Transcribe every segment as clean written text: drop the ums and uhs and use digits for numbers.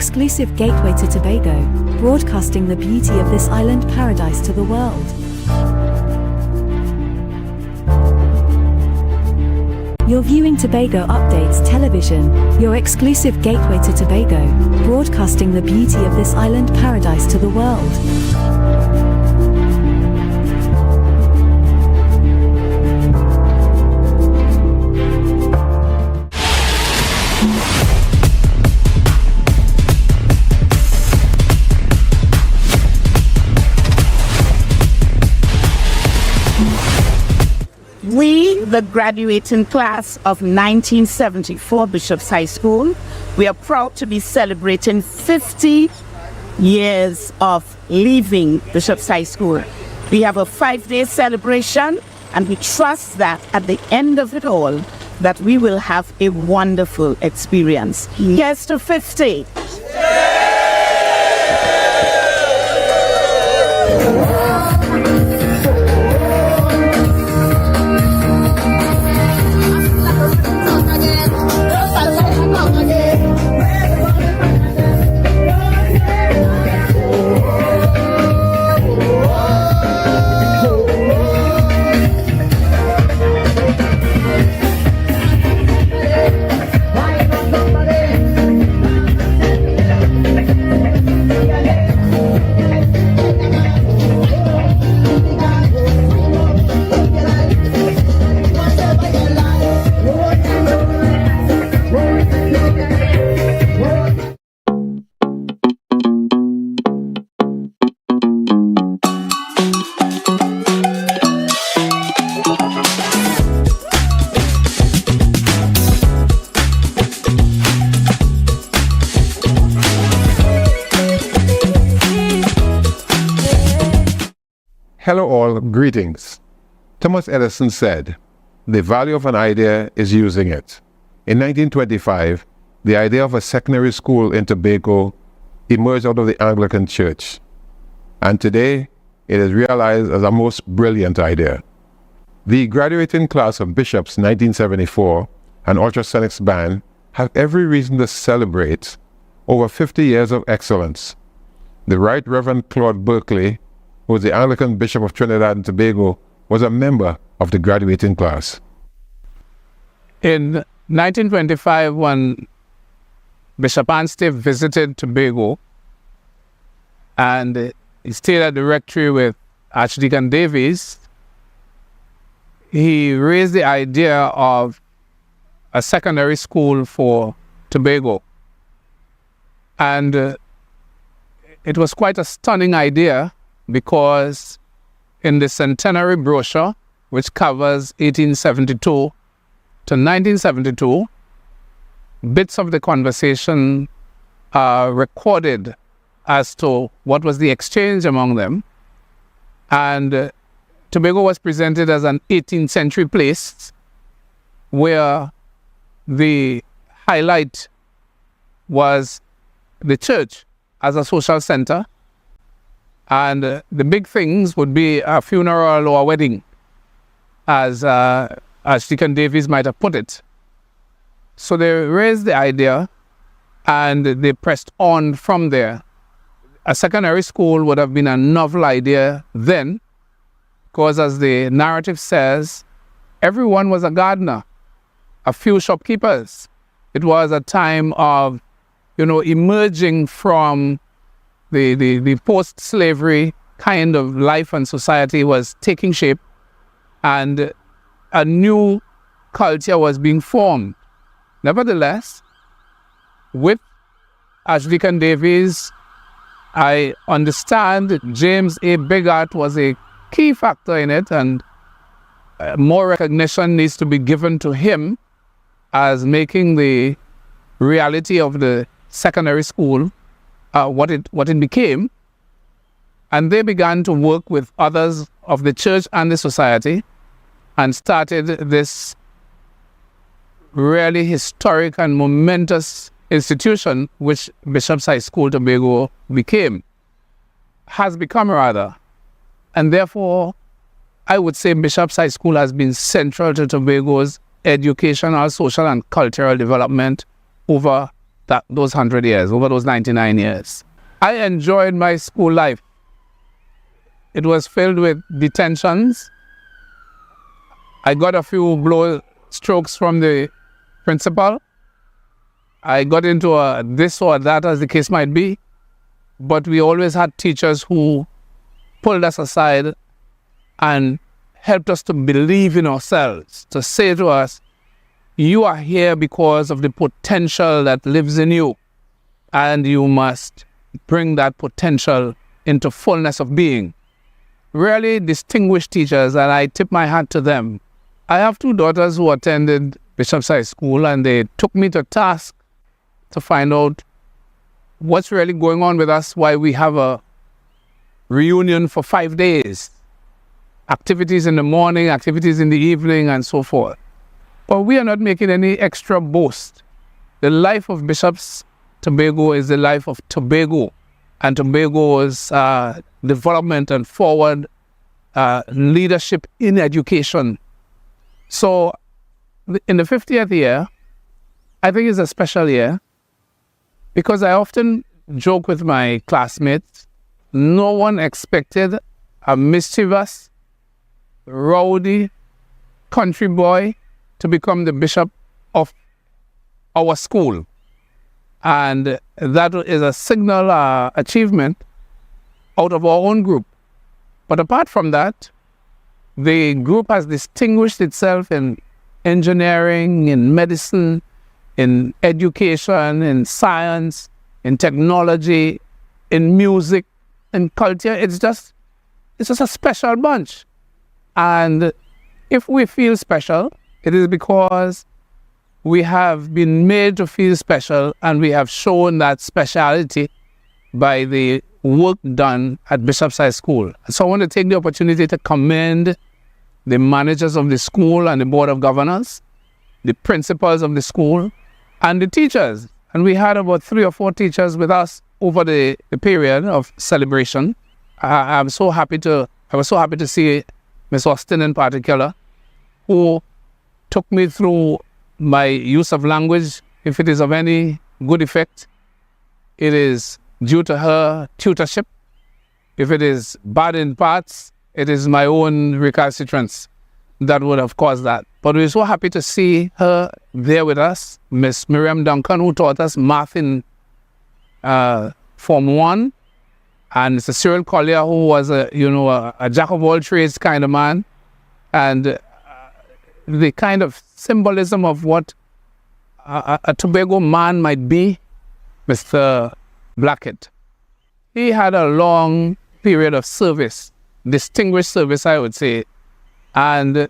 exclusive gateway to Tobago, broadcasting the beauty of this island paradise to the world. You're viewing Tobago Updates Television, your exclusive gateway to Tobago, broadcasting the beauty of this island paradise to the world. We, the graduating class of 1974 Bishop's High School, we are proud to be celebrating 50 years of leaving Bishop's High School. We have a 5-day celebration, and we trust that at the end of it all, that we will have a wonderful experience. Here's to 50. Hello all, greetings. Thomas Edison said, "The value of an idea is using it." In 1925, the idea of a secondary school in Tobago emerged out of the Anglican Church. And today, it is realized as a most brilliant idea. The graduating class of Bishop's 1974 and Ultrasonics band have every reason to celebrate over 50 years of excellence. The Right Reverend Claude Berkeley, who was the Anglican Bishop of Trinidad and Tobago, was a member of the graduating class. In 1925, when Bishop Anstey visited Tobago and he stayed at the rectory with Archdeacon Davies, he raised the idea of a secondary school for Tobago. And it was quite a stunning idea, because in the centenary brochure, which covers 1872 to 1972, bits of the conversation are recorded as to what was the exchange among them. And Tobago was presented as an 18th century place where the highlight was the church as a social center. And the big things would be a funeral or a wedding, as Archdeacon Davies might have put it. So they raised the idea and they pressed on from there. A secondary school would have been a novel idea then, because as the narrative says, everyone was a gardener, a few shopkeepers. It was a time of, emerging from the post-slavery kind of life and society was taking shape, and a new culture was being formed. Nevertheless, with Archdeacon Davies, I understand James A. Bigart was a key factor in it, and more recognition needs to be given to him as making the reality of the secondary school what it became. And they began to work with others of the church and the society and started this really historic and momentous institution, which Bishop's High School Tobago has become rather. And therefore, I would say Bishop's High School has been central to Tobago's educational, social and cultural development over those 100 years, over those 99 years. I enjoyed my school life. It was filled with detentions. I got a few blow strokes from the principal. I got into this or that, as the case might be. But we always had teachers who pulled us aside and helped us to believe in ourselves, to say to us, you are here because of the potential that lives in you, and you must bring that potential into fullness of being. Really distinguished teachers, and I tip my hat to them. I have two daughters who attended Bishop's High School, and they took me to task to find out what's really going on with us, why we have a reunion for 5 days. Activities in the morning, activities in the evening, and so forth. But we are not making any extra boast. The life of Bishop's Tobago is the life of Tobago, and Tobago's development and forward leadership in education. So in the 50th year, I think it's a special year because I often joke with my classmates, no one expected a mischievous, rowdy country boy to become the bishop of our school. And that is a signal achievement out of our own group. But apart from that, the group has distinguished itself in engineering, in medicine, in education, in science, in technology, in music, in culture. It's just a special bunch. And if we feel special, it is because we have been made to feel special, and we have shown that speciality by the work done at Bishop's High School. So I want to take the opportunity to commend the managers of the school and the board of governors, the principals of the school, and the teachers. And we had about 3 or 4 teachers with us over the period of celebration. I was so happy to see Miss Austin in particular, who took me through my use of language. If it is of any good effect, it is due to her tutorship. If it is bad in parts, it is my own recalcitrance that would have caused that. But we're so happy to see her there with us, Miss Miriam Duncan, who taught us math in Form 1, and Mr. Cyril Collier, who was a jack of all trades kind of man, and the kind of symbolism of what a Tobago man might be, Mr. Blackett. He had a long period of service, distinguished service, I would say, and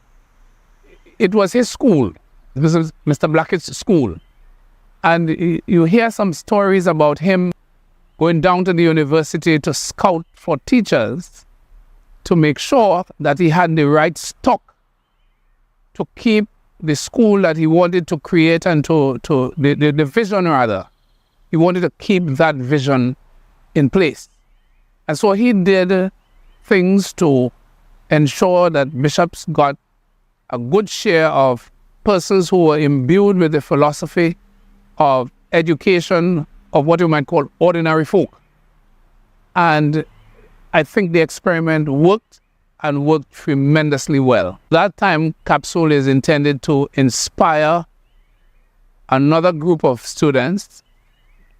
it was his school. This was Mr. Blackett's school. And you hear some stories about him going down to the university to scout for teachers to make sure that he had the right stock to keep the school that he wanted to create, and the vision rather. He wanted to keep that vision in place. And so he did things to ensure that bishops got a good share of persons who were imbued with the philosophy of education of what you might call ordinary folk. And I think the experiment worked, and worked tremendously well. That time capsule is intended to inspire another group of students.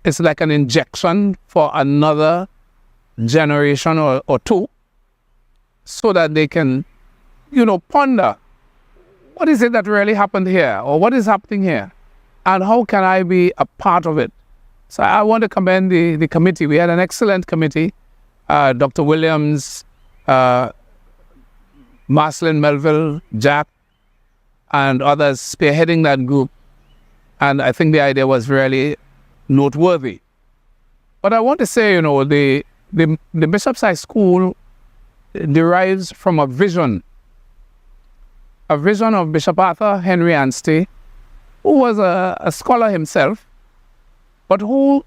It's like an injection for another generation or two, so that they can, ponder, what is it that really happened here? Or what is happening here? And how can I be a part of it? So I want to commend the committee. We had an excellent committee. Dr. Williams, Marcelin Melville, Jack, and others spearheading that group. And I think the idea was really noteworthy. But I want to say, the Bishop's High School derives from a vision of Bishop Arthur Henry Anstey, who was a scholar himself, but who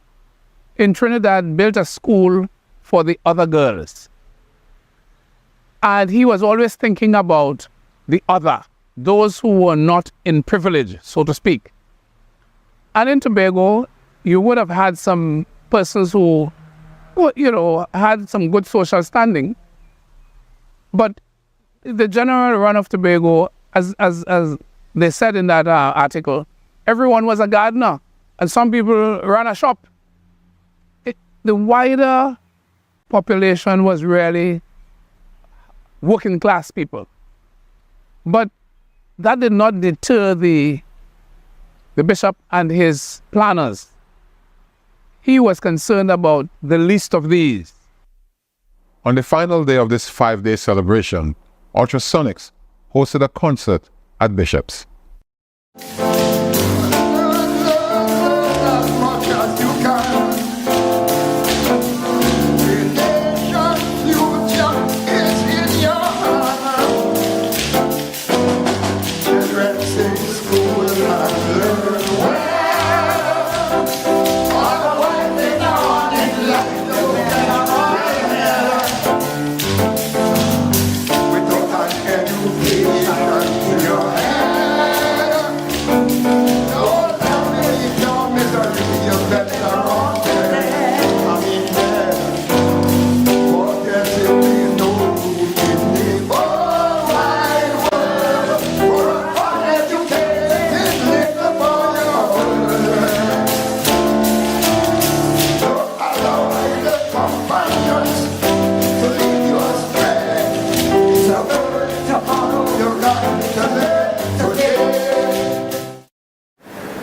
in Trinidad built a school for the other girls. And he was always thinking about the other, those who were not in privilege, so to speak. And in Tobago, you would have had some persons who, had some good social standing. But the general run of Tobago, as they said in that article, everyone was a gardener, and some people ran a shop. The wider population was really working class people. But that did not deter the bishop and his planners. He was concerned about the least of these. On the final day of this 5-day celebration, Ultrasonics hosted a concert at Bishop's.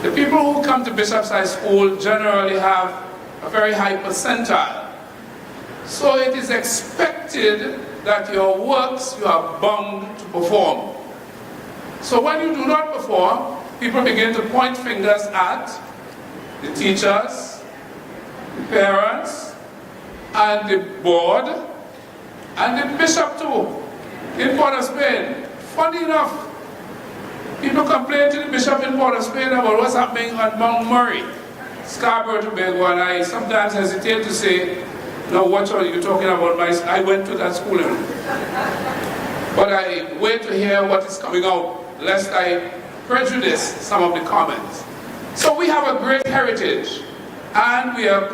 The people who come to Bishop's High School generally have a very high percentile. So it is expected that your works you are bound to perform. So when you do not perform, people begin to point fingers at the teachers, the parents, and the board, and the bishop too, in Port of Spain. Funny enough, people complain to the bishop in Port of Spain about what's happening on Mount Murray, Scarborough, Tobago, and I sometimes hesitate to say, no, what are you talking about? I went to that school. But I wait to hear what is coming out, lest I prejudice some of the comments. So we have a great heritage, and we are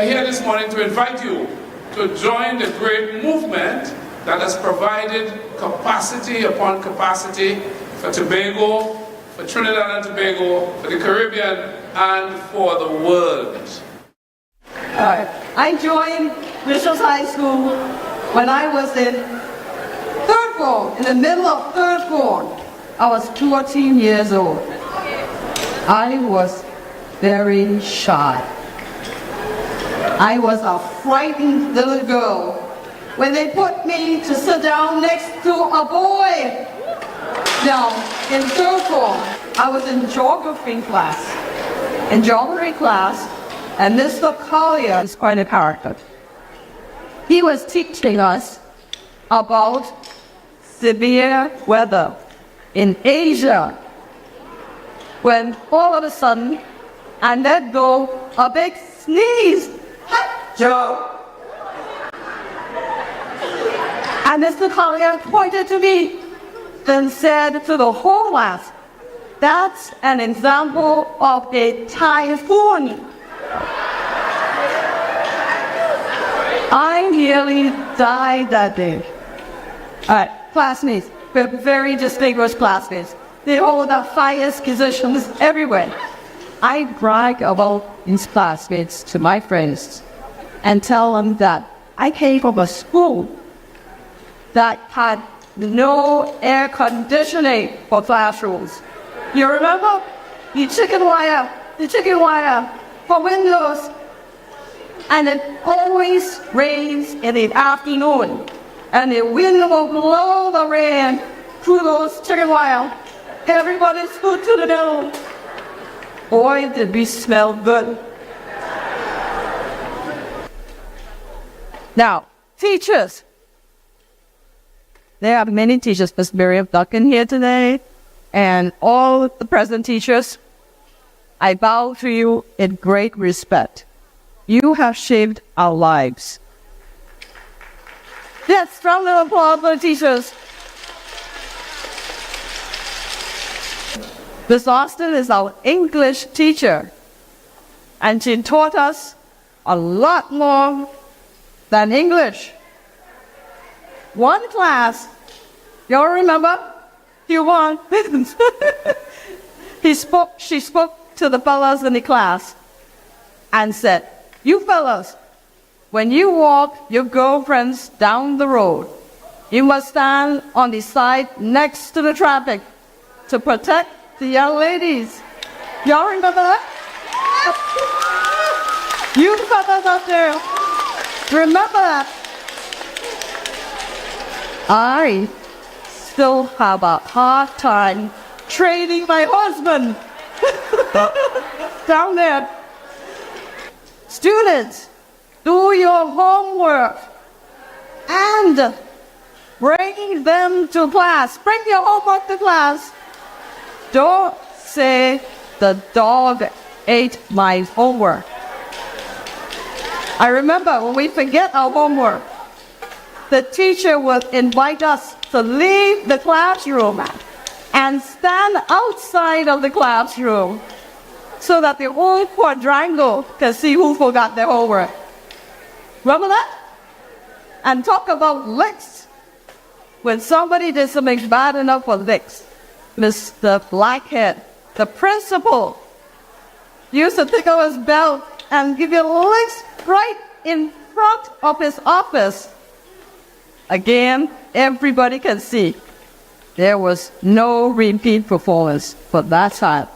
here this morning to invite you to join the great movement that has provided capacity upon capacity for Tobago, for Trinidad and Tobago, for the Caribbean, and for the world. I joined Bishop's High School when I was in third form, in the middle of third form. I was 14 years old. I was very shy. I was a frightened little girl when they put me to sit down next to a boy. Now, in third form, I was in geography class. In geography class, and Mr. Collier is quite a character. He was teaching us about severe weather in Asia, when all of a sudden, and let go a big sneeze. Joe. And Mr. Collier pointed to me, then said to the whole class, that's an example of a typhoon. I nearly died that day. All right, classmates, we're very distinguished classmates. They hold the highest positions everywhere. I brag about these classmates to my friends and tell them that I came from a school that had no air conditioning for classrooms. You remember? The chicken wire for windows. And it always rains in the afternoon. And the wind will blow the rain through those chicken wire. Everybody's foot to the middle. Boy, did we smell good. Now, teachers. There are many teachers. Miss Miriam Duncan here today, and all the present teachers. I bow to you in great respect. You have shaped our lives. Yes, round of applause for the teachers. Miss Austin is our English teacher. And she taught us a lot more than English. One class, you all remember? Q1. She spoke to the fellas in the class and said, "You fellas, when you walk your girlfriends down the road, you must stand on the side next to the traffic to protect the young ladies." Y'all remember that? You fellas out there, remember that? I still have a hard time training my husband down there. Students, do your homework and bring them to class. Bring your homework to class. Don't say the dog ate my homework. I remember when we forget our homework, the teacher would invite us to leave the classroom and stand outside of the classroom so that the whole quadrangle can see who forgot their homework. Remember that? And talk about licks. When somebody did something bad enough for licks, Mr. Blackhead, the principal, used to take out his belt and give you licks right in front of his office. Again, everybody can see there was no repeat performance for that time.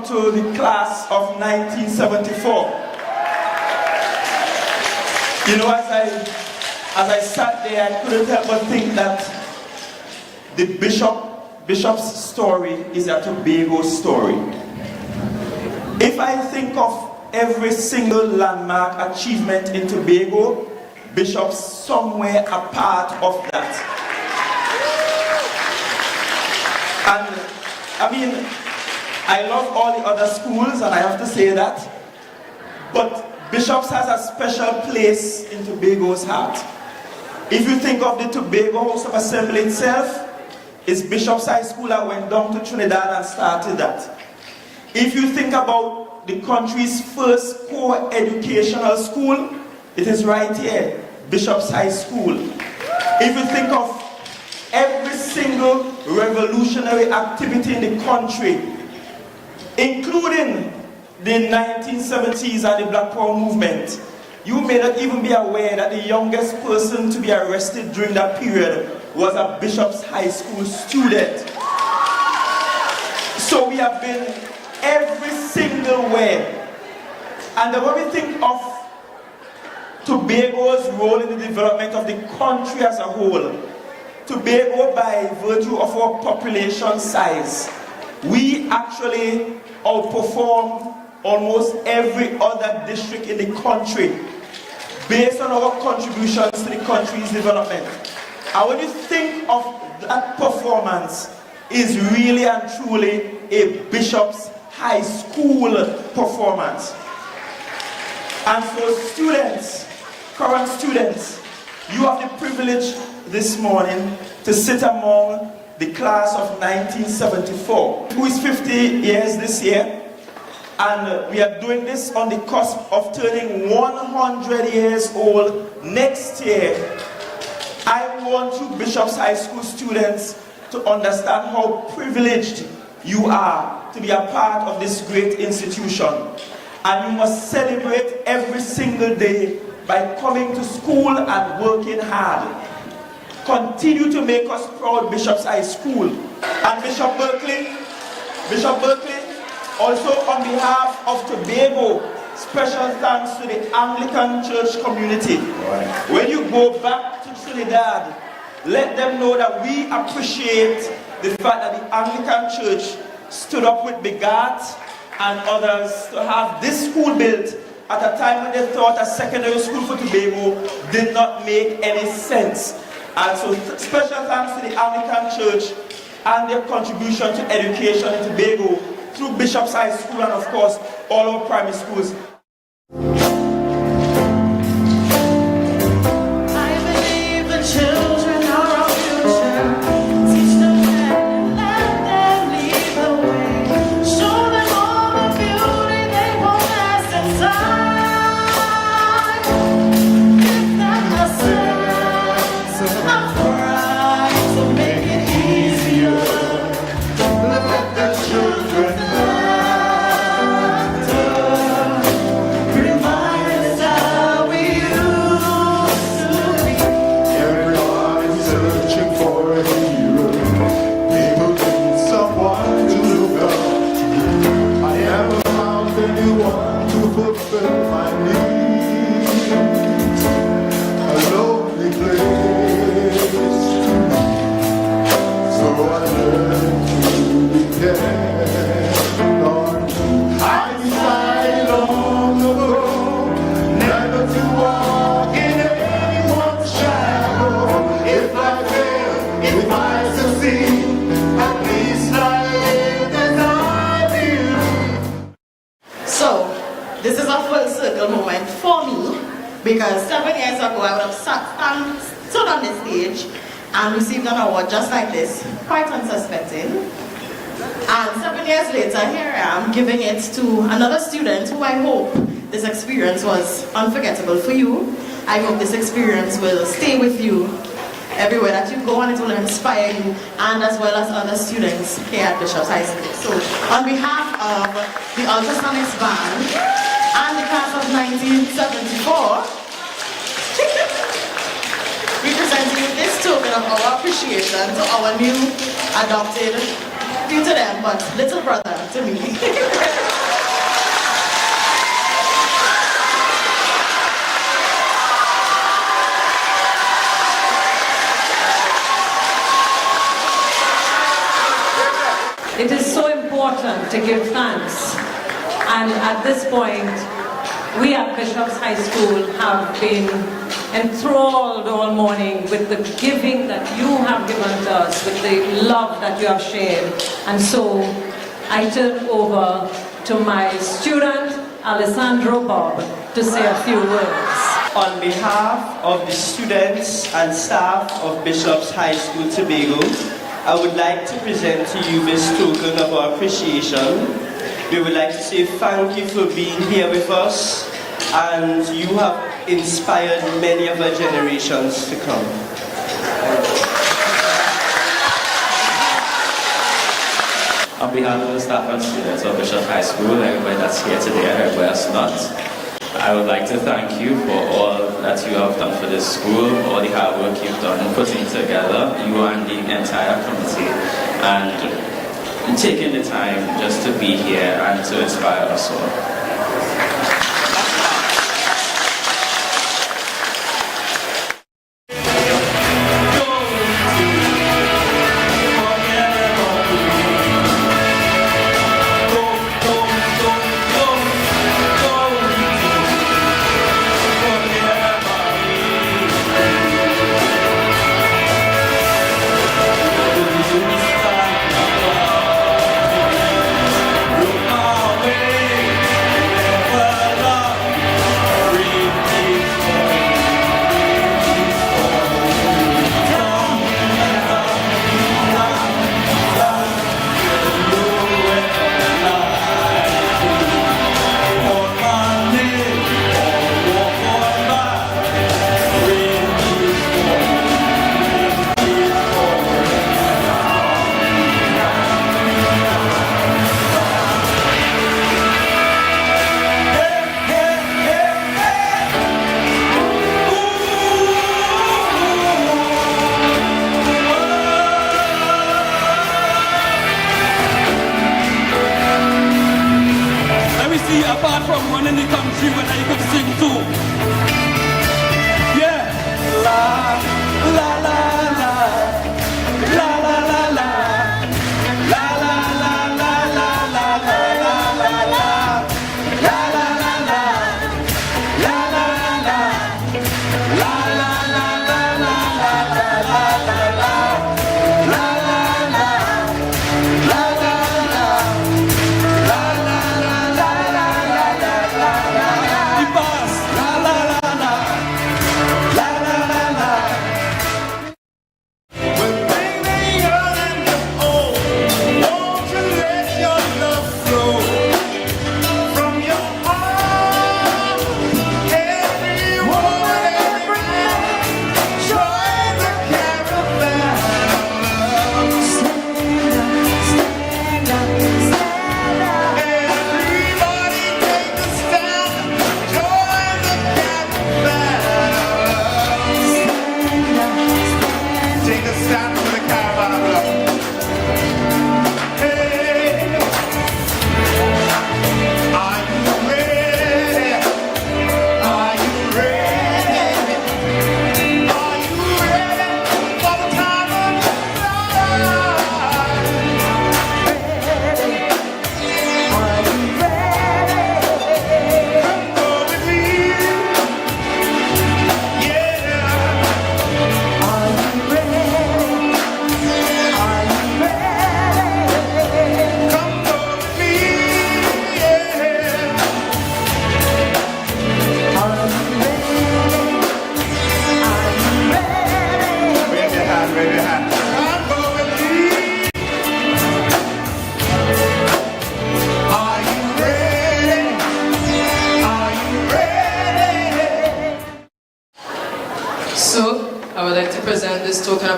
To the class of 1974. You know, as I sat there, I couldn't help but think that the bishop's story is a Tobago story. If I think of every single landmark achievement in Tobago, Bishop's somewhere a part of that. And I mean, I love all the other schools, and I have to say that, but Bishop's has a special place in Tobago's heart. If you think of the Tobago House of Assembly itself, it's Bishop's High School that went down to Trinidad and started that. If you think about the country's first core educational school, it is right here, Bishop's High School. If you think of every single revolutionary activity in the country, including the 1970s and the Black Power movement, you may not even be aware that the youngest person to be arrested during that period was a Bishop's High School student. So we have been every single way. And when we think of Tobago's role in the development of the country as a whole, Tobago, by virtue of our population size, we actually outperform almost every other district in the country based on our contributions to the country's development. And when you think of that performance, is really and truly a Bishop's High School performance. And for students, current students, you have the privilege this morning to sit among the class of 1974, who is 50 years this year, and we are doing this on the cusp of turning 100 years old next year. I want you Bishop's High School students to understand how privileged you are to be a part of this great institution, and you must celebrate every single day by coming to school and working hard. Continue to make us proud, Bishop's High School. And Bishop Berkeley, also on behalf of Tobago, special thanks to the Anglican Church community. When you go back to Trinidad, let them know that we appreciate the fact that the Anglican Church stood up with Begat and others to have this school built at a time when they thought a secondary school for Tobago did not make any sense. And so special thanks to the Anglican Church and their contribution to education in Tobago through Bishop's High School and of course all our primary schools. Because 7 years ago I would have stood on this stage and received an award just like this, quite unsuspecting. And 7 years later, here I am giving it to another student who I hope this experience was unforgettable for you. I hope this experience will stay with you everywhere that you go and it will inspire you, and as well as other students here at Bishop's High School. So on behalf of the Ultrasonics band and the class of 1974, we present you this token of our appreciation to our new adopted, due to them, but little brother to me. It is so important to give thanks, and at this point we at Bishop's High School have been enthralled all morning with the giving that you have given to us, with the love that you have shared. And so I turn over to my student Alessandro Bob to say a few words. On behalf of the students and staff of Bishop's High School Tobago, I would like to present to you this token of our appreciation. We would like to say thank you for being here with us, and you have inspired many of our generations to come. On behalf of the staff and students of Bishop High School, everybody that's here today and everybody that's not, I would like to thank you for all that you have done for this school, all the hard work you've done putting together, you and the entire committee, and taking the time just to be here and to inspire us all.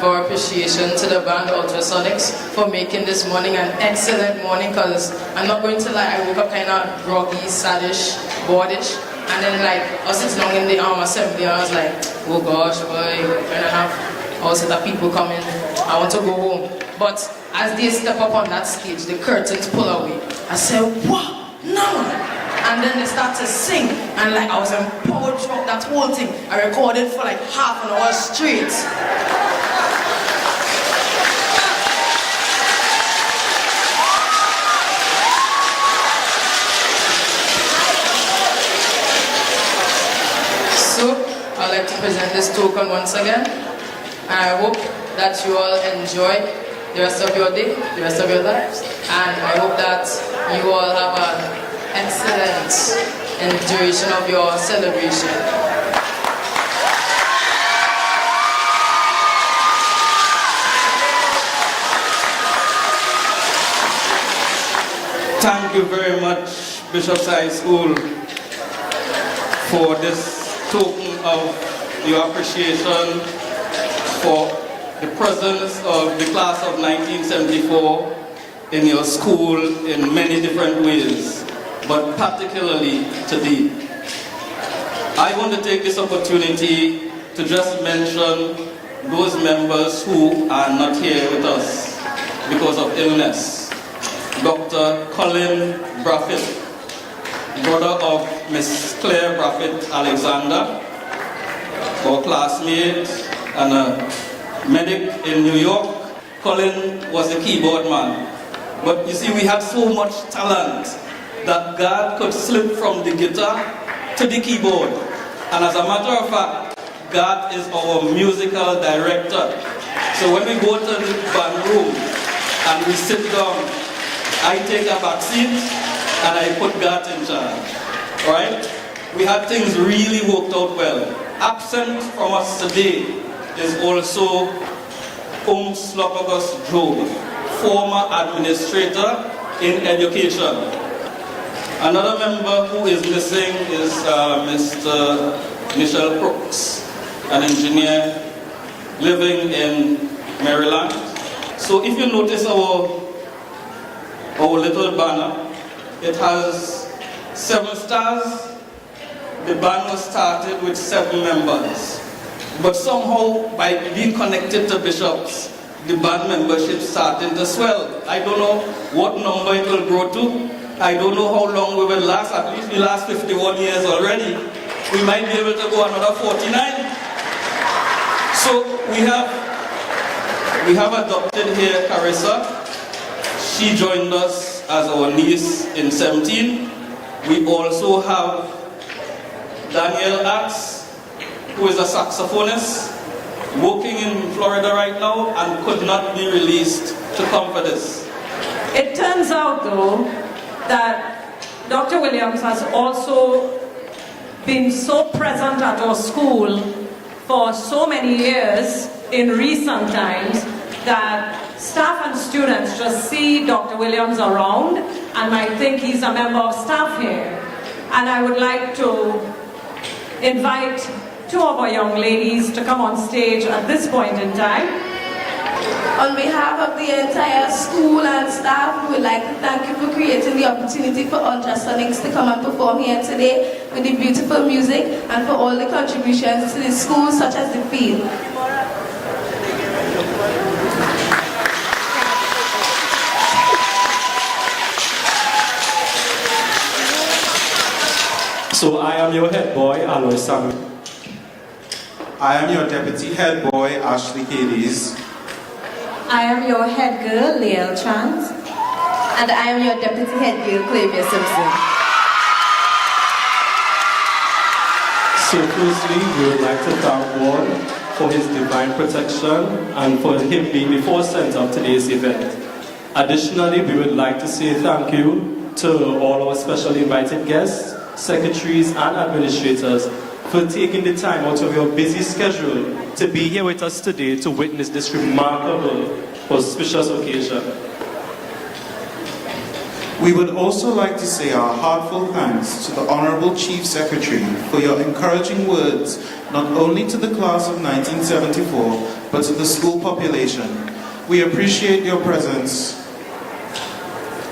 of our appreciation to the band Ultrasonics for making this morning an excellent morning, because I'm not going to lie, I woke up kind of groggy, saddish, boardish, and then like I was sitting down in the assembly and I was like, oh gosh, boy, when I have all set of people coming, I want to go home. But as they step up on that stage, the curtains pull away. I said, what? No! And then they start to sing, and like I was empowered throughout that whole thing. I recorded for like half an hour straight. So, I'd like to present this token once again. And I hope that you all enjoy the rest of your day, the rest of your lives. And I hope that you all have an excellent in the duration of your celebration. Thank you very much, Bishop's High School, for this token of your appreciation for the presence of the class of 1974 in your school in many different ways, but particularly today. I want to take this opportunity to just mention those members who are not here with us because of illness. Dr. Colin Braffett, brother of Miss Claire Braffett Alexander, our classmate and a medic in New York. Colin was a keyboard man. But you see, we had so much talent that God could slip from the guitar to the keyboard. And as a matter of fact, God is our musical director. So when we go to the band room and we sit down, I take a back seat and I put God in charge. Right? We had things really worked out well. Absent from us today is also Slopagus Job, former administrator in education. Another member who is missing is Mr. Michelle Crooks, an engineer living in Maryland. So if you notice our little banner, it has 7 stars. The band was started with 7 members. But somehow, by being connected to bishops, the band membership started to swell. I don't know what number it will grow to. I don't know how long we will last. At least we last 51 years already. We might be able to go another 49. So we have adopted here Carissa. She joined us as our niece in 17. We also have Daniel Axe, who is a saxophonist, working in Florida right now and could not be released to come for this. It turns out though that Dr. Williams has also been so present at our school for so many years in recent times that staff and students just see Dr. Williams around and might think he's a member of staff here. And I would like to invite 2 of our young ladies to come on stage at this point in time. On behalf of the entire school and staff, we would like to thank you for creating the opportunity for Ultrasonics to come and perform here today with the beautiful music and for all the contributions to the school, such as the field. So I am your head boy, Aloy Samuel. I am your deputy head boy, Ashley Hades. I am your head girl, Leal Chance. And I am your deputy head girl, Clavia Simpson. So firstly, we would like to thank God for his divine protection and for him being the forefront of today's event. Additionally, we would like to say thank you to all our specially invited guests, secretaries and administrators for taking the time out of your busy schedule to be here with us today to witness this remarkable, auspicious occasion. We would also like to say our heartfelt thanks to the Honorable Chief Secretary for your encouraging words, not only to the class of 1974, but to the school population. We appreciate your presence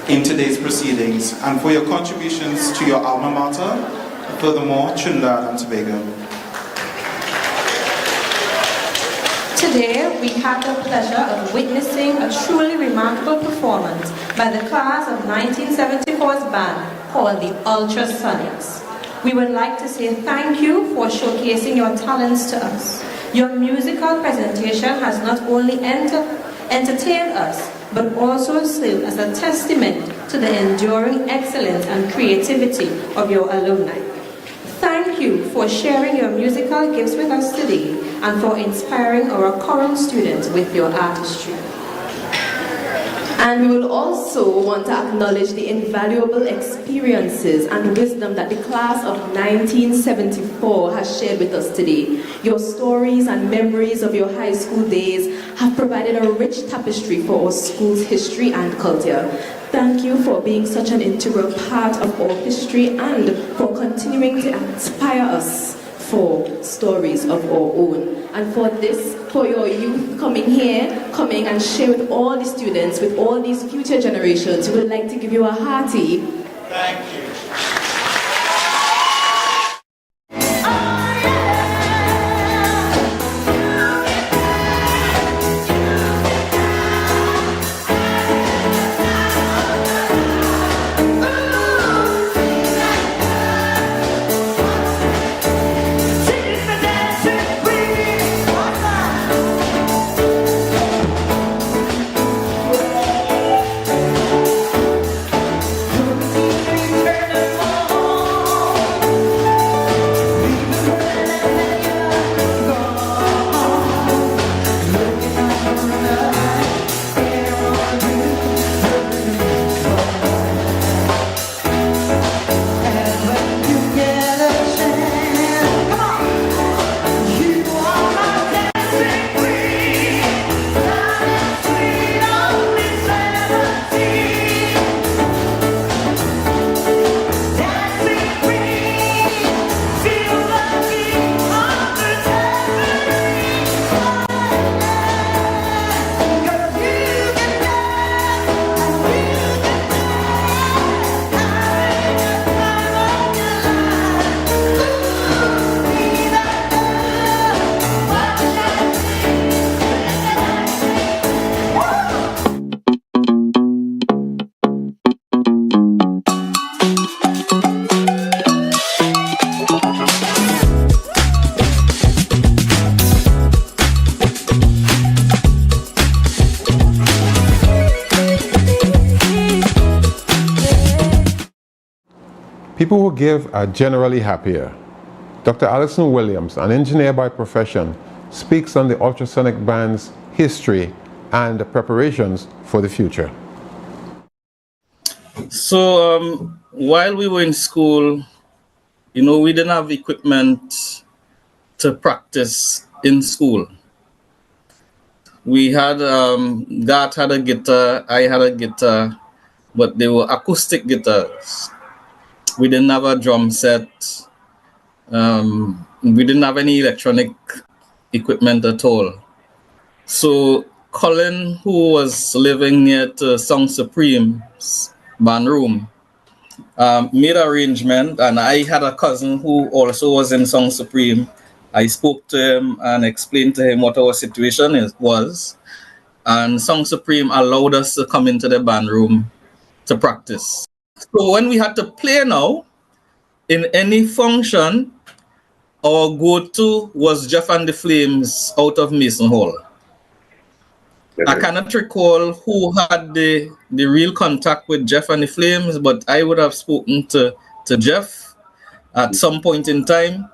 in today's proceedings and for your contributions to your alma mater, furthermore, Trinidad and Tobago. Today, we have the pleasure of witnessing a truly remarkable performance by the class of 1974's band called the Ultrasonics. We would like to say thank you for showcasing your talents to us. Your musical presentation has not only entertained us, but also served as a testament to the enduring excellence and creativity of your alumni. Thank you for sharing your musical gifts with us today and for inspiring our current students with your artistry. And we will also want to acknowledge the invaluable experiences and wisdom that the class of 1974 has shared with us today. Your stories and memories of your high school days have provided a rich tapestry for our school's history and culture. Thank you for being such an integral part of our history and for continuing to inspire us for stories of our own. And for this, for your youth coming and share with all the students, with all these future generations, we would like to give you a hearty thank you. People who give are generally happier. Dr. Alison Williams, an engineer by profession, speaks on the ultrasonic band's history and the preparations for the future. So while we were in school, we didn't have equipment to practice in school. We had, Gart had a guitar, I had a guitar, but they were acoustic guitars. We didn't have a drum set. We didn't have any electronic equipment at all. So Colin, who was living near to Song Supreme's band room, made arrangement, and I had a cousin who also was in Song Supreme. I spoke to him and explained to him what our situation was, and Song Supreme allowed us to come into the band room to practice. So when we had to play now, in any function, our go-to was Jeff and the Flames out of Mason Hall. I cannot recall who had the real contact with Jeff and the Flames, but I would have spoken to Jeff at some point in time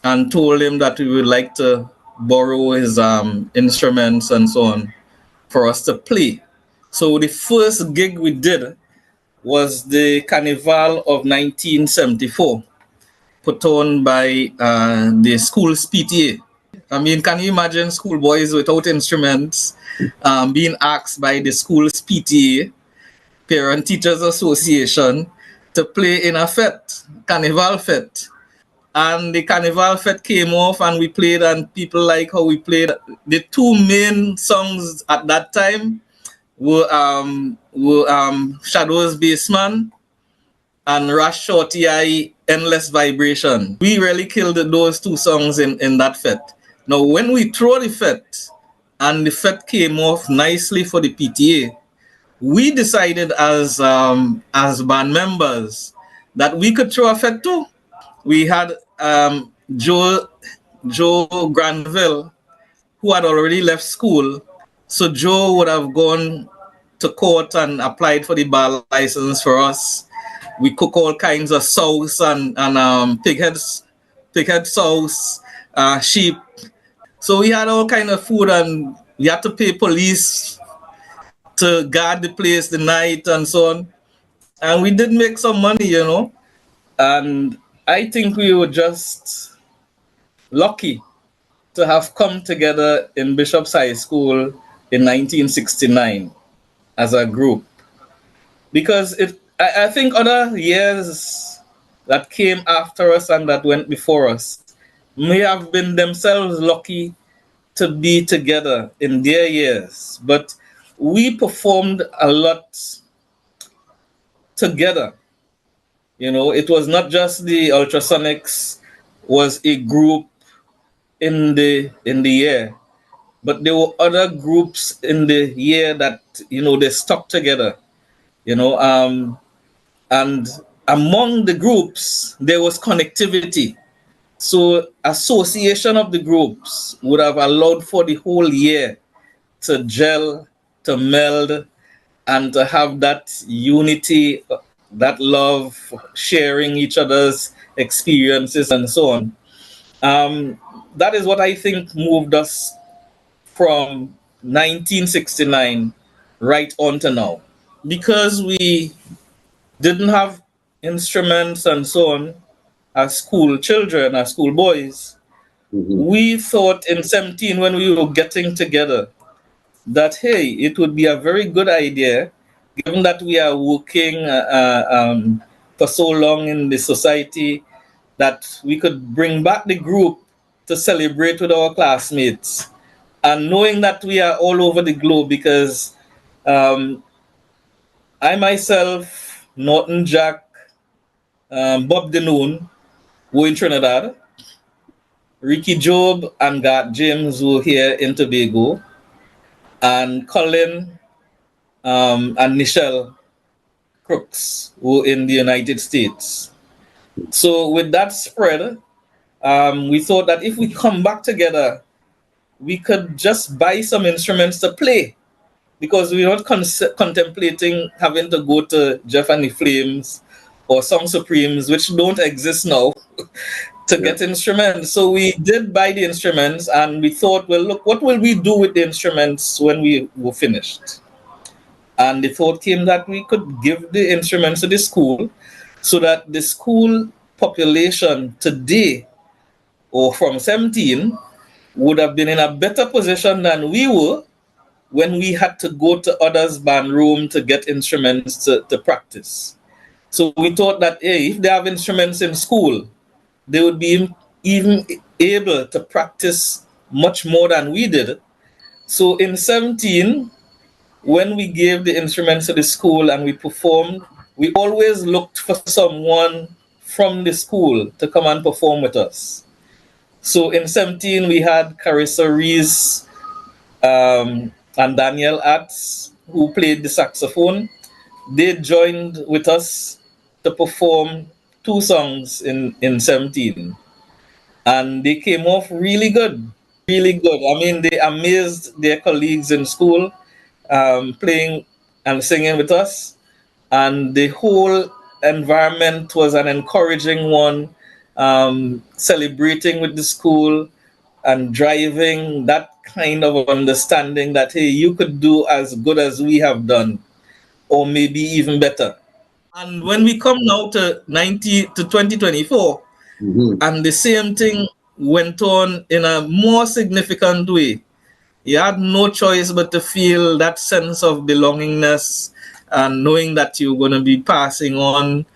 and told him that we would like to borrow his instruments and so on for us to play. So the first gig we did was the Carnival of 1974, put on by the school's PTA. I mean, can you imagine schoolboys without instruments being asked by the school's PTA, Parent Teachers Association, to play in a fete, Carnival fete? and the Carnival Fete came off and we played and people like how we played. The two main songs at that time were Shadows Baseman and Rush Shorty I Endless Vibration. We really killed those two songs in that fete. Now when we throw the fete and the fete came off nicely for the PTA, we decided as band members that we could throw a fete too. We had Joe Granville, who had already left school. So Joe would have gone to court and applied for the bar license for us. We cook all kinds of sauce and pighead sauce, sheep. So we had all kind of food, and we had to pay police to guard the place the night and so on. And we did make some money, you know. And I think we were just lucky to have come together in Bishop's High School in 1969 as a group. Because I think other years that came after us and that went before us may have been themselves lucky to be together in their years. But we performed a lot together. You know, it was not just the Ultrasonics was a group in the year, but there were other groups in the year that, you know, they stuck together, you know, and among the groups there was connectivity. So association of the groups would have allowed for the whole year to gel, to meld, and to have that unity, that love, sharing each other's experiences and so on. That is what I think moved us from 1969 right on to now. Because we didn't have instruments and so on as school children, as school boys, we thought in 17 when we were getting together that, hey, it would be a very good idea, given that we are working for so long in the society, that we could bring back the group to celebrate with our classmates. And knowing that we are all over the globe, because I myself, Norton Jack, Bob Denoon, were in Trinidad. Ricky Job and Garth James were here in Tobago. And Colin and Nichelle Crooks were in the United States. So with that spread, we thought that if we come back together, we could just buy some instruments to play, because we're not contemplating having to go to Jeff and the Flames or Song Supremes, which don't exist now, to get instruments. So we did buy the instruments, and we thought, well, look, what will we do with the instruments when we were finished? And the thought came that we could give the instruments to the school, so that the school population today, or from 17, would have been in a better position than we were when we had to go to others' band room to get instruments to practice. So we thought that, hey, if they have instruments in school, they would be even able to practice much more than we did. So in 17, when we gave the instruments to the school and we performed, we always looked for someone from the school to come and perform with us. So in 17, we had Carissa Rees and Danielle Atz, who played the saxophone. They joined with us to perform 2 songs in 17. And they came off really good, really good. I mean, they amazed their colleagues in school, playing and singing with us. And the whole environment was an encouraging one, celebrating with the school and driving that kind of understanding that, hey, you could do as good as we have done, or maybe even better. And when we come now to 2024, and the same thing went on in a more significant way, you had no choice but to feel that sense of belongingness and knowing that you're going to be passing on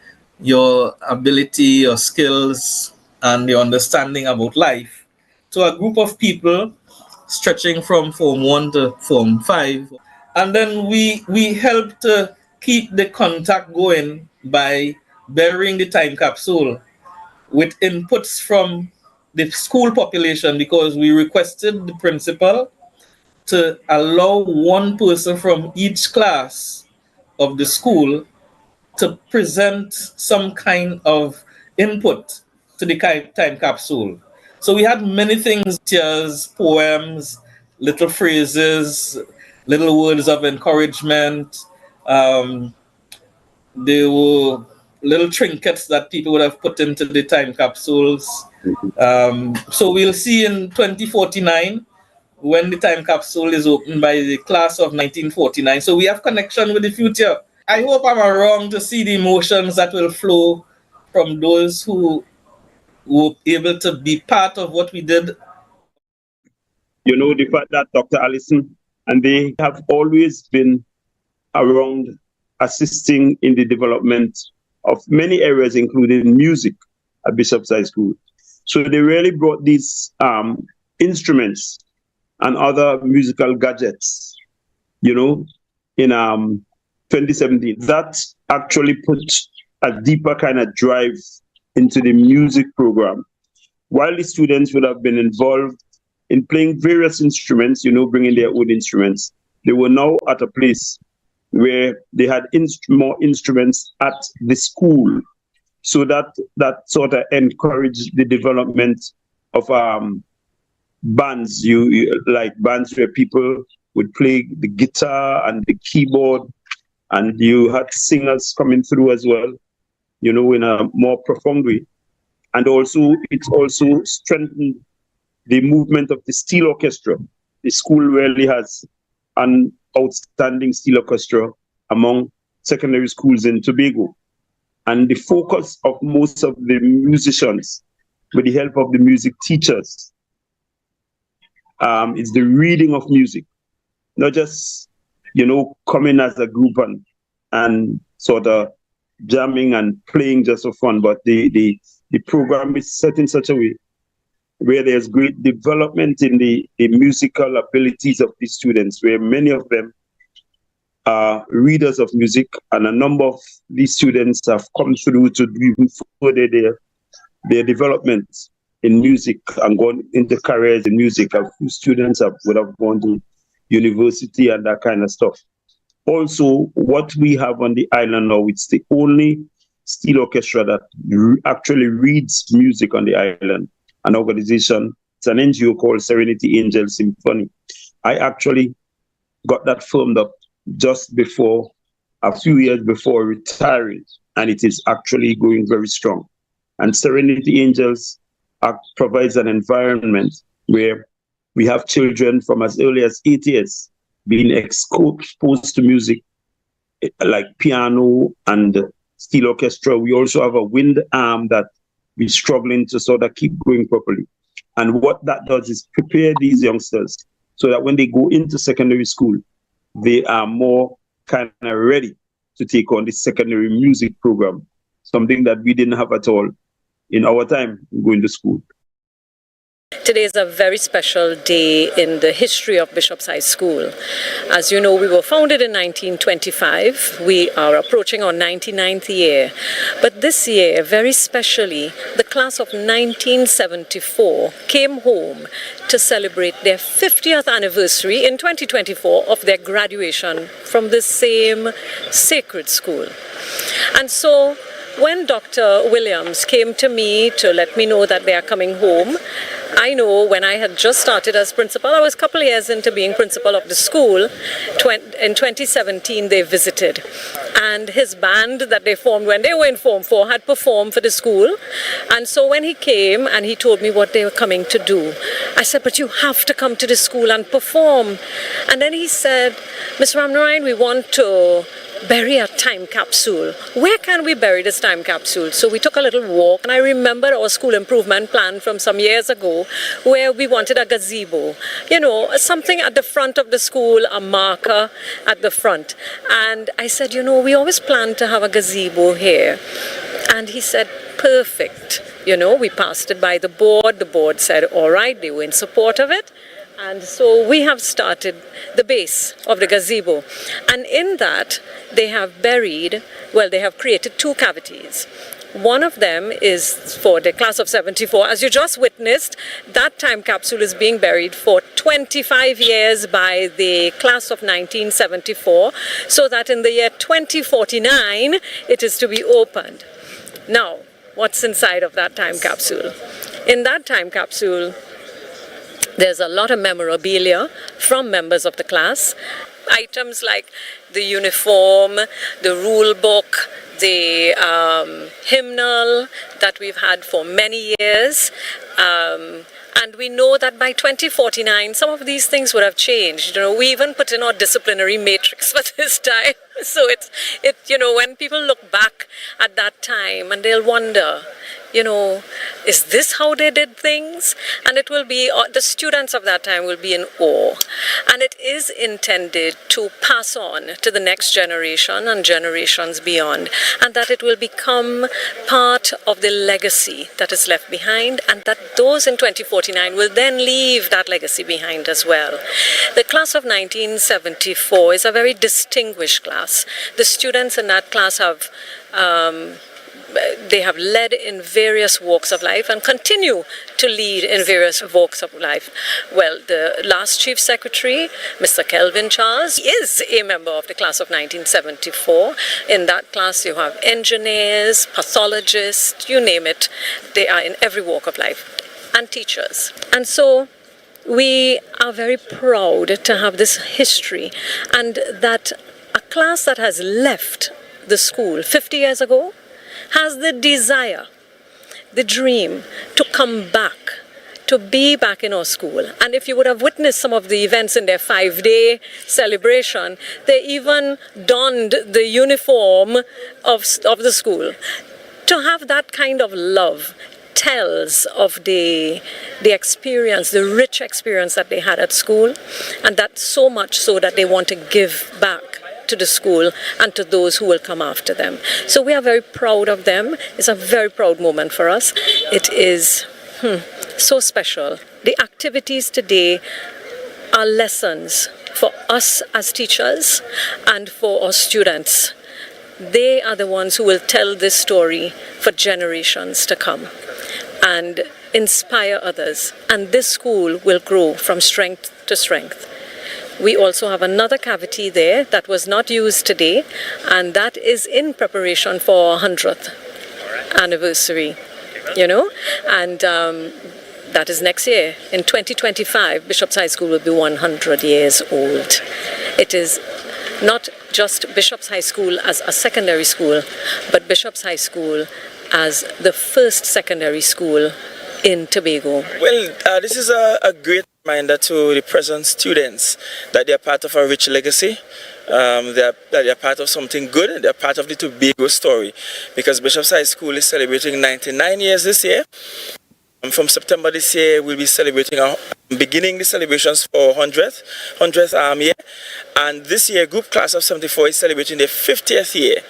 your ability, your skills and the understanding about life to a group of people stretching from Form 1 to Form 5. And then we help to keep the contact going by burying the time capsule with inputs from the school population, because we requested the principal to allow one person from each class of the school to present some kind of input to the time capsule. So we had many things, tears, poems, little phrases, little words of encouragement. There were little trinkets that people would have put into the time capsules. So we'll see in 2049 when the time capsule is opened by the class of 1949. So we have connection with the future. I hope I'm wrong to see the emotions that will flow from those who were able to be part of what we did. You know, the fact that Dr. Allison and they have always been around assisting in the development of many areas, including music at Bishop's High School. So they really brought these instruments and other musical gadgets, you know, in 2017. That actually put a deeper kind of drive into the music program. While the students would have been involved in playing various instruments, you know, bringing their own instruments, they were now at a place where they had more instruments at the school. So that sort of encouraged the development of bands, you like bands where people would play the guitar and the keyboard, and you had singers coming through as well, you know, in a more profound way. And also, it also strengthened the movement of the steel orchestra. The school really has an outstanding steel orchestra among secondary schools in Tobago. And the focus of most of the musicians, with the help of the music teachers, is the reading of music, not just, you know, coming as a group and sort of jamming and playing just for fun, but the program is set in such a way where there's great development in the musical abilities of the students, where many of them are readers of music, and a number of these students have come through to even further their development in music and gone into careers in music. A few students would have gone to university and that kind of stuff. Also, what we have on the island now, it's the only steel orchestra that actually reads music on the island. An organization, it's an NGO called Serenity Angel Symphony. I actually got that firmed up just before, a few years before retiring, and it is actually going very strong. And Serenity Angels provides an environment where we have children from as early as 8 years being exposed to music like piano and steel orchestra. We also have a wind arm that we're struggling to sort of keep going properly. And what that does is prepare these youngsters so that when they go into secondary school, they are more kind of ready to take on the secondary music program, something that we didn't have at all in our time going to school. Today is a very special day in the history of Bishop's High School. As you know, we were founded in 1925. We are approaching our 99th year. But this year, very specially, the class of 1974 came home to celebrate their 50th anniversary in 2024 of their graduation from this same sacred school. And so, when Dr. Williams came to me to let me know that they are coming home, I know when I had just started as principal, I was a couple of years into being principal of the school. In 2017, they visited. And his band that they formed when they were in Form 4 had performed for the school. And so when he came and he told me what they were coming to do, I said, but you have to come to the school and perform. And then he said, Ms. Ramnarayan, we want to bury a time capsule. Where can we bury this time capsule? So we took a little walk, and I remember our school improvement plan from some years ago where we wanted a gazebo, you know, something at the front of the school, a marker at the front. And I said, you know, we always plan to have a gazebo here. And he said, perfect. We passed it by the board. The board said, all right, they were in support of it. And so we have started the base of the gazebo. And in that, they have created 2 cavities. One of them is for the class of 74. As you just witnessed, that time capsule is being buried for 25 years by the class of 1974, so that in the year 2049, it is to be opened. Now, what's inside of that time capsule? In that time capsule, there's a lot of memorabilia from members of the class. Items like the uniform, the rule book, the hymnal that we've had for many years. And we know that by 2049, some of these things would have changed. We even put in our disciplinary matrix for this time. So when people look back at that time and they'll wonder, is this how they did things? And it will be, the students of that time will be in awe. And it is intended to pass on to the next generation and generations beyond, and that it will become part of the legacy that is left behind, and that those in 2049 will then leave that legacy behind as well. The class of 1974 is a very distinguished class. The students in that class have led in various walks of life and continue to lead in various walks of life. Well, the last Chief Secretary, Mr. Kelvin Charles, is a member of the class of 1974. In that class, you have engineers, pathologists, you name it. They are in every walk of life, and teachers. And so we are very proud to have this history, and that a class that has left the school 50 years ago has the desire, the dream to come back, to be back in our school. And if you would have witnessed some of the events in their 5-day celebration, they even donned the uniform of the school. To have that kind of love tells of the experience, the rich experience that they had at school, and that so much so that they want to give back to the school and to those who will come after them. So we are very proud of them. It's a very proud moment for us. It is so special. The activities today are lessons for us as teachers and for our students. They are the ones who will tell this story for generations to come and inspire others. And this school will grow from strength to strength. We also have another cavity there that was not used today, and that is in preparation for our 100th anniversary, and that is next year. In 2025, Bishop's High School will be 100 years old. It is not just Bishop's High School as a secondary school, but Bishop's High School as the first secondary school in Tobago. Well, this is a great reminder to the present students that they are part of a rich legacy, that they are part of something good, and they are part of the Tobago story, because Bishop's High School is celebrating 99 years this year. From September this year, we'll be beginning the celebrations for 100th year. And this year, group class of 74 is celebrating their 50th year.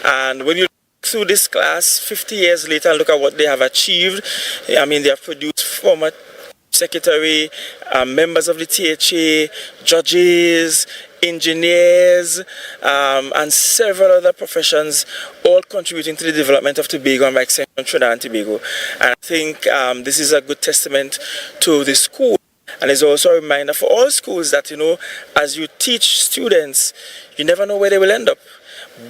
And when you look through this class 50 years later and look at what they have achieved, they have produced former secretary, members of the THA, judges, engineers, and several other professions, all contributing to the development of Tobago and by extension Trinidad and Tobago. And I think this is a good testament to the school. And it's also a reminder for all schools that, as you teach students, you never know where they will end up.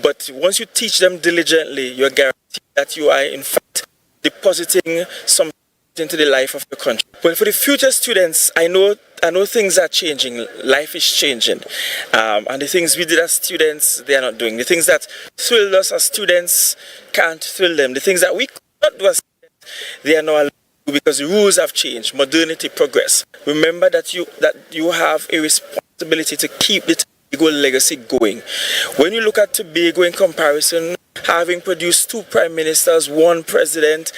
But once you teach them diligently, you're guaranteed that you are, in fact, depositing something into the life of the country. Well, for the future students, I know things are changing. Life is changing. And the things we did as students, they are not doing. The things that thrilled us as students can't thrill them. The things that we could not do as students, they are now allowed to do because the rules have changed. Modernity, progress. Remember that you have a responsibility to keep the Tobago legacy going. When you look at Tobago in comparison, having produced 2 prime ministers, 1 president,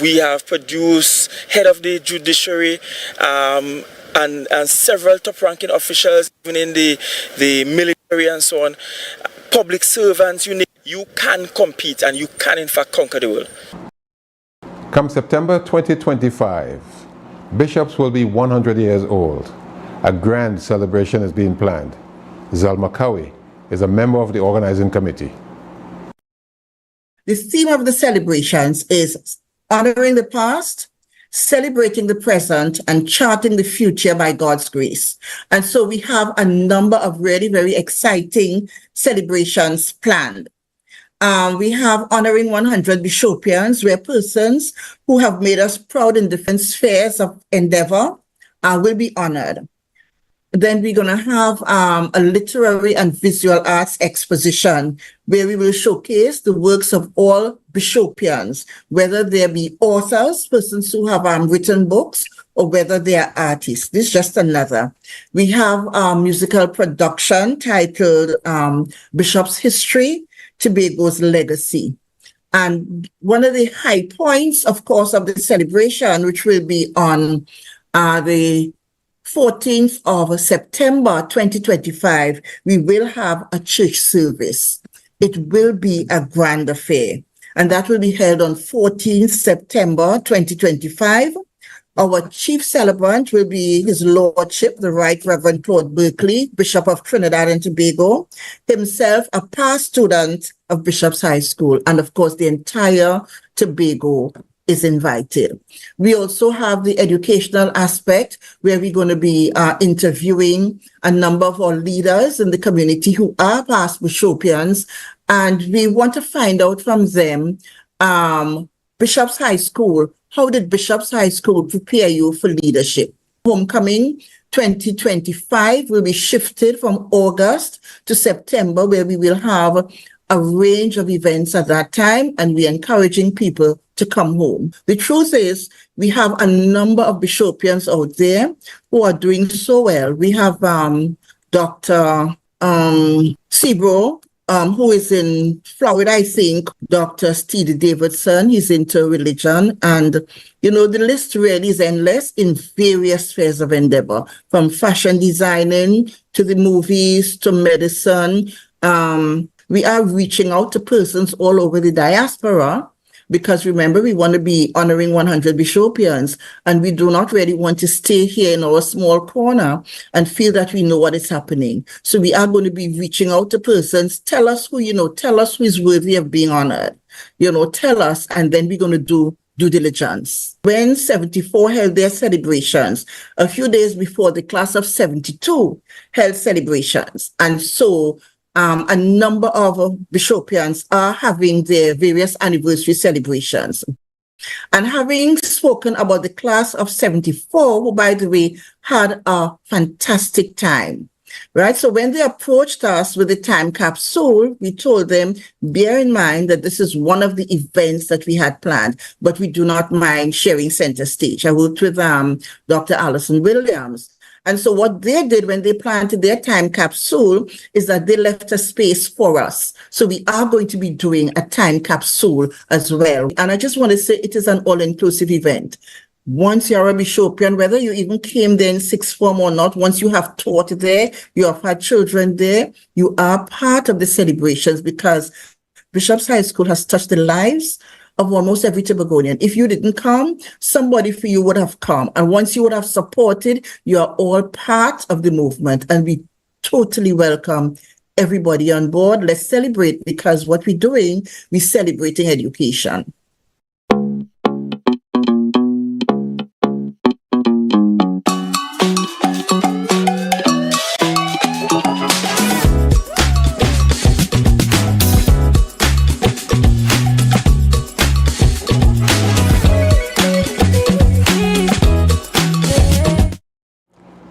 we have produced head of the judiciary, and several top-ranking officials, even in the military and so on. public servants you can compete and you can in fact conquer the world. Come September 2025, Bishops will be 100 years old. A grand celebration is being planned. Zalma Cowie is a member of the organizing committee. The theme of the celebrations is honoring the past, celebrating the present, and charting the future by God's grace. And so we have a number of really very exciting celebrations planned. We have honoring 100 Bishopians, where persons who have made us proud in different spheres of endeavor will be honored. Then we're going to have a literary and visual arts exposition where we will showcase the works of all Bishopians, whether they be authors, persons who have written books, or whether they are artists. This is just another. We have a musical production titled Bishop's History, Tobago's Legacy. And one of the high points, of course, of the celebration, which will be on the 14th of September 2025, we will have a church service. It will be a grand affair, and that will be held on 14th September 2025. Our chief celebrant will be His Lordship, the Right Reverend Claude Berkeley, Bishop of Trinidad and Tobago, himself a past student of Bishop's High School, and of course the entire Tobago is invited. We also have the educational aspect where we're going to be interviewing a number of our leaders in the community who are past Bishopians, and we want to find out from them, Bishop's High School, how did Bishop's High School prepare you for leadership? Homecoming 2025 will be shifted from August to September, where we will have a range of events at that time, and we're encouraging people to come home. The truth is, we have a number of Bishopians out there who are doing so well. We have Dr. Sebro, who is in Florida, I think, Dr. Steve Davidson, he's into religion, and the list really is endless in various spheres of endeavor, from fashion designing to the movies to medicine. We are reaching out to persons all over the diaspora, because remember, we want to be honoring 100 Bishopians, and we do not really want to stay here in our small corner and feel that we know what is happening. So we are going to be reaching out to persons. Tell us who tell us who is worthy of being honored. Tell us, and then we're going to do due diligence. When 74 held their celebrations, a few days before, the class of 72 held celebrations. And so a number of Bishopians are having their various anniversary celebrations. And having spoken about the class of 74, who, by the way, had a fantastic time, right? So when they approached us with the time capsule, we told them, bear in mind that this is one of the events that we had planned, but we do not mind sharing center stage. I worked with Dr. Allison Williams. And so what they did when they planted their time capsule is that they left a space for us. So we are going to be doing a time capsule as well. And I just want to say it is an all-inclusive event. Once you're a Bishopian, whether you even came there in sixth form or not, once you have taught there, you have had children there, you are part of the celebrations, because Bishop's High School has touched the lives of almost every Tobagonian. If you didn't come, somebody for you would have come. And once you would have supported, you are all part of the movement. And we totally welcome everybody on board. Let's celebrate, because what we're doing, we're celebrating education.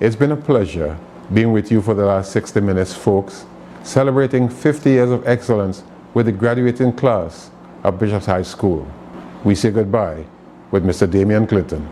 It's been a pleasure being with you for the last 60 minutes, folks, celebrating 50 years of excellence with the graduating class of Bishop's High School. We say goodbye with Mr. Damian Clinton.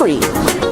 free.